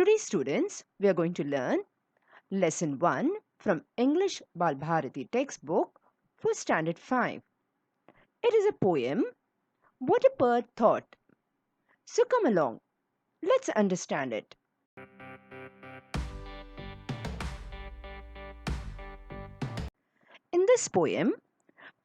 Today, students, we are going to learn Lesson 1 from English Balbharati textbook for Standard 5. It is a poem, What a Bird Thought. So come along, let's understand it. In this poem,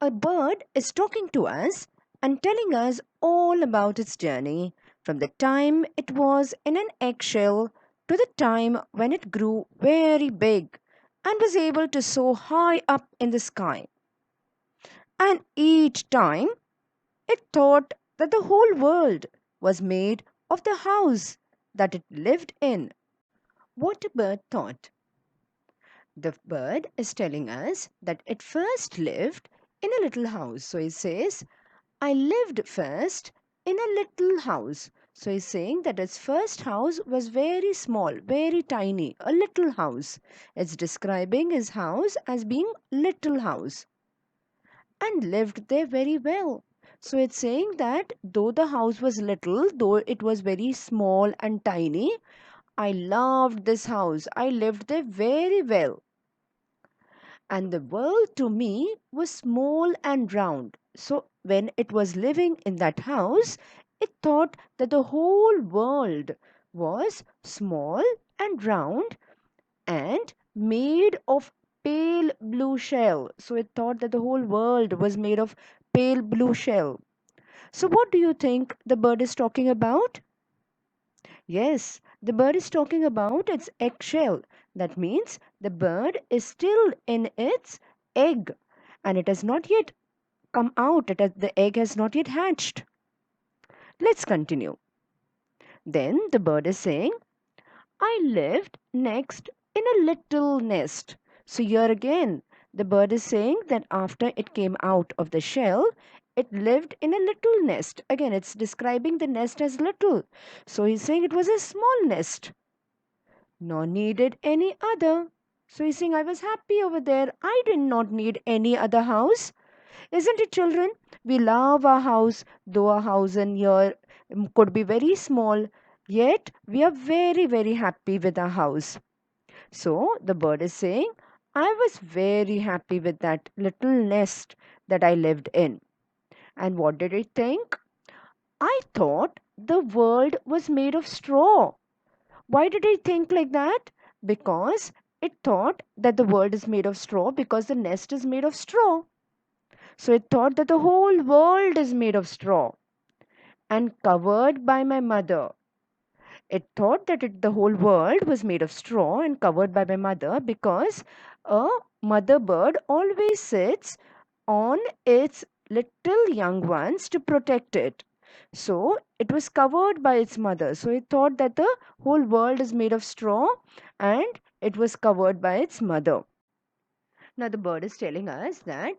a bird is talking to us and telling us all about its journey from the time it was in an eggshell to the time when it grew very big and was able to soar high up in the sky. And each time it thought that the whole world was made of the house that it lived in. What a bird thought. The bird is telling us that it first lived in a little house. So it says, I lived first in a little house. So he's saying that its first house was very small, very tiny, a little house. It's describing his house as being little house and lived there very well. So it's saying that though the house was little, though it was very small and tiny, I loved this house. I lived there very well. And the world to me was small and round. So when it was living in that house, it thought that the whole world was small and round and made of pale blue shell. So it thought that the whole world was made of pale blue shell. So what do you think the bird is talking about? Yes, the bird is talking about its eggshell. That means the bird is still in its egg and it has not yet come out. The egg has not yet hatched. Let's continue. Then the bird is saying, I lived next in a little nest. So here again, the bird is saying that after it came out of the shell, it lived in a little nest. Again, it's describing the nest as little. So he's saying it was a small nest, nor needed any other. So he's saying I was happy over there. I did not need any other house. Isn't it, children? We love our house, though our house in here could be very small, yet we are very, very happy with our house. So the bird is saying, I was very happy with that little nest that I lived in. And what did it think? I thought the world was made of straw. Why did it think like that? Because it thought that the world is made of straw because the nest is made of straw. So it thought that the whole world is made of straw and covered by my mother. It thought that the whole world was made of straw and covered by my mother because a mother bird always sits on its little young ones to protect it. So it was covered by its mother. So it thought that the whole world is made of straw and it was covered by its mother. Now the bird is telling us that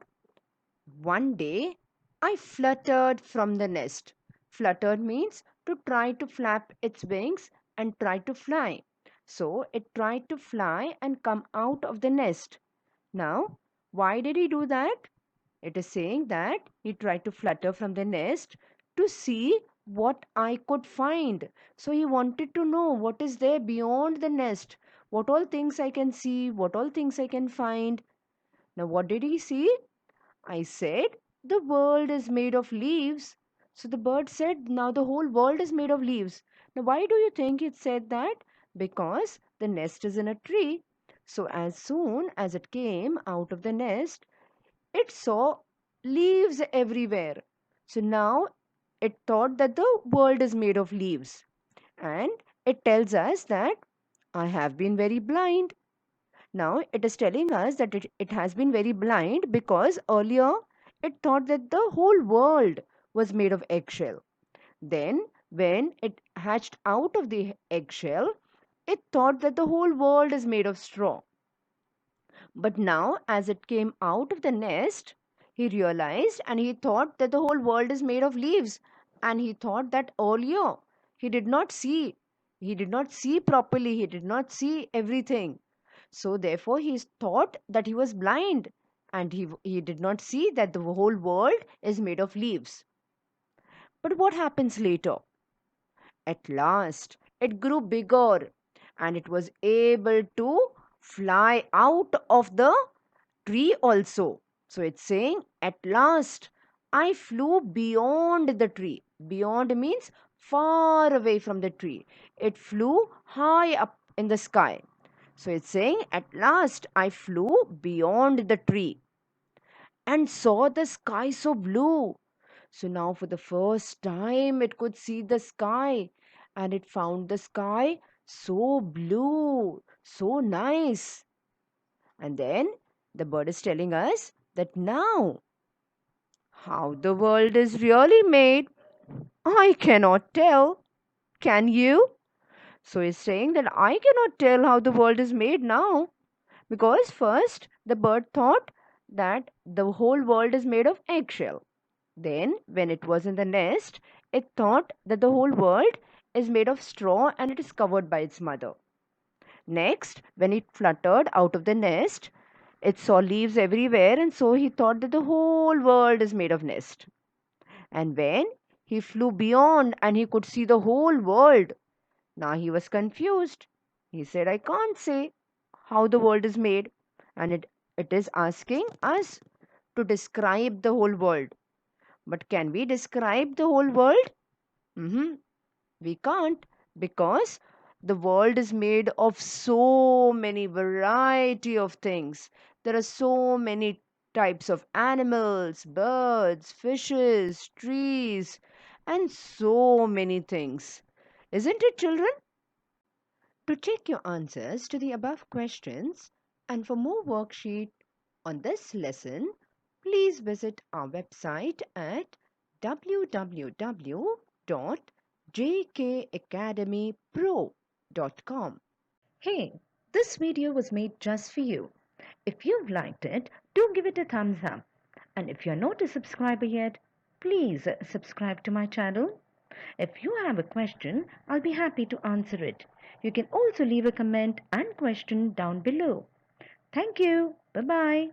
one day I fluttered from the nest. Fluttered means to try to flap its wings and try to fly. So it tried to fly and come out of the nest. Now, why did he do that? It is saying that he tried to flutter from the nest to see what I could find. So he wanted to know what is there beyond the nest, what all things I can see, what all things I can find. Now, what did he see? I said, the world is made of leaves. So the bird said, now the whole world is made of leaves. Now, why do you think it said that? Because the nest is in a tree. So as soon as it came out of the nest, it saw leaves everywhere. So now it thought that the world is made of leaves. And it tells us that I have been very blind. Now it is telling us that it has been very blind because earlier it thought that the whole world was made of eggshell. Then, when it hatched out of the eggshell, it thought that the whole world is made of straw. But now, as it came out of the nest, he realized and he thought that the whole world is made of leaves. And he thought that earlier he did not see. He did not see properly. He did not see everything. So therefore he thought that he was blind and he did not see that the whole world is made of leaves. But what happens later? At last, it grew bigger and it was able to fly out of the tree also. So it's saying, at last I flew beyond the tree. Beyond means far away from the tree. It flew high up in the sky. So it's saying, at last I flew beyond the tree and saw the sky so blue. So now, for the first time, it could see the sky, and it found the sky so blue, so nice. And then the bird is telling us that now, how the world is really made, I cannot tell. Can you? So he's saying that I cannot tell how the world is made now, because first the bird thought that the whole world is made of eggshell. Then, when it was in the nest, it thought that the whole world is made of straw and it is covered by its mother. Next, when it fluttered out of the nest, it saw leaves everywhere, and so he thought that the whole world is made of nest. And when he flew beyond and he could see the whole world, now he was confused. He said, I can't say how the world is made. And it is asking us to describe the whole world. But can we describe the whole world? We can't, because the world is made of so many variety of things. There are so many types of animals, birds, fishes, trees, and so many things. Isn't it, children? To check your answers to the above questions and for more worksheet on this lesson, please visit our website at www.jkacademypro.com. Hey, this video was made just for you. If you've liked it, do give it a thumbs up. And if you're not a subscriber yet, please subscribe to my channel. If you have a question, I'll be happy to answer it. You can also leave a comment and question down below. Thank you. Bye-bye.